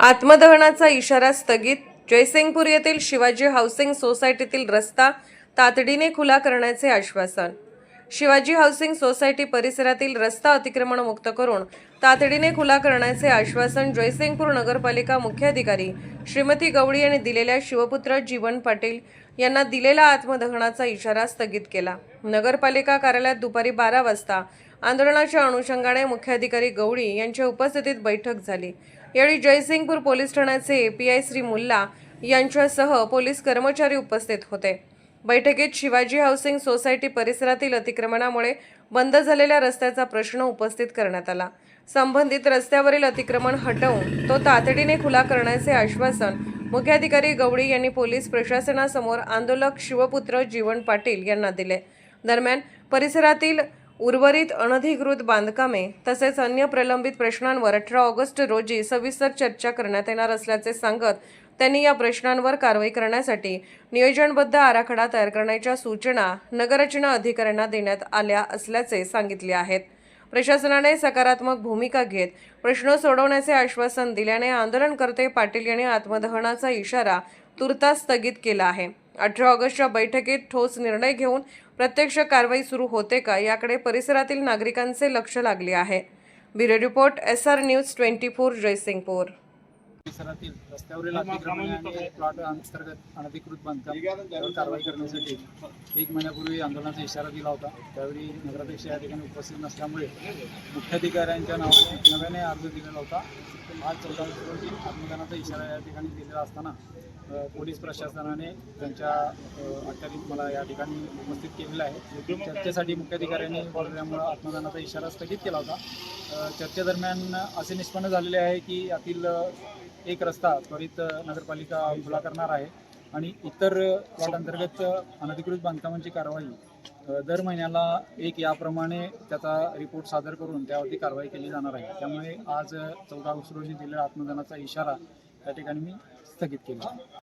आत्मदहनाचा इशारा स्थगित. जयसिंगपूर येथील शिवाजी हाऊसिंग सोसायटीतील रस्ता तातडीने खुला करण्याचे आश्वासन. शिवाजी हाऊसिंग सोसायटी परिसरातील रस्ता अतिक्रमण मुक्त करून तातडीने खुला करण्याचे आश्वासन जयसिंगपूर नगरपालिका मुख्याधिकारी श्रीमती गवळी यांनी दिलेल्या शिवपुत्र जीवन पाटील यांना दिलेला आत्मदहनाचा इशारा स्थगित केला. नगरपालिका कार्यालयात दुपारी 12 वाजता आंदोलनाच्या अनुषंगाने मुख्याधिकारी गवळी यांच्या उपस्थितीत बैठक झाली. यावेळी जयसिंगपूर पोलीस ठाण्याचे एपीआय श्री मुल्ला यांच्यासह पोलीस कर्मचारी उपस्थित होते. बैठकीत शिवाजी हाऊसिंग सोसायटी परिसरातील अतिक्रमणामुळे बंद झालेल्या रस्त्याचा प्रश्न उपस्थित करण्यात आला. संबंधित रस्त्यावरील अतिक्रमण हटवून तो तातडीने खुला करण्याचे आश्वासन मुख्याधिकारी गवळी यांनी पोलीस प्रशासनासमोर आंदोलक शिवपुत्र जीवन पाटील यांना दिले. दरम्यान परिसरातील उर्वरित अनधिकृत बांधकामे तसेच अन्य प्रलंबित प्रश्नांवर 18 ऑगस्ट रोजी सविस्तर चर्चा करण्यात येणार असल्याचे सांगत त्यांनी या प्रश्नांवर कारवाई करण्यासाठी नियोजनबद्ध आराखडा तयार करण्याच्या सूचना नगररचना अधिकाऱ्यांना देण्यात आल्या असल्याचे सांगितले आहेत. प्रशासनाने सकारात्मक भूमिका घेत प्रश्न सोडवण्याचे आश्वासन दिल्याने आंदोलनकर्ते पाटील यांनी आत्मदहनाचा इशारा तुर्तास स्थगित केला आहे. 18 ऑगस्टच्या बैठकीत ठोस निर्णय घेऊन प्रत्यक्ष कारवाई सुरू होते का याकडे परिसरातील नागरिकांचे लक्ष लागले आहे. Bureau report SR news 24 Jaysingpur. परिसरातील रस्त्यावरील अतिक्रमणे आणि प्लॉट अंतर्गत अनधिकृत बांधकाम कारवाई करण्यासाठी 1 महिन्यापूर्वी आंदोलनाचा इशारा दिला होता. त्यावेळी नगराध्यक्ष या ठिकाणी उपस्थित नसल्यामुळे मुख्याधिकाऱ्यांच्या नावाने नव्याने अर्ज दिलेला होता. आज 14 रोजी आत्मदहनाचा इशारा या ठिकाणी दिलेला असताना पोलीस प्रशासनाने त्यांच्या अखत्यारीत मला या ठिकाणी उपस्थित केलेलं आहे. चर्चेसाठी मुख्याधिकाऱ्यांनी बोलवल्यामुळे आत्मदहनाचा इशारा स्थगित केला होता. चर्चेदरम्यान असे निष्पन्न झालेले आहे की यातील एक रस्ता त्वरित नगरपालिका खुला करणार आहे आणि इतर प्लॉट अंतर्गत अनधिकृत बांधकामांची कारवाई दर महिन्याला एक याप्रमाणे त्याचा रिपोर्ट सादर करून त्यावरती कारवाई केली जाणार आहे. त्यामुळे आज 14 ऑगस्ट रोजी दिलेला आत्मदहनाचा इशारा त्या ठिकाणी मी स्थगित केला.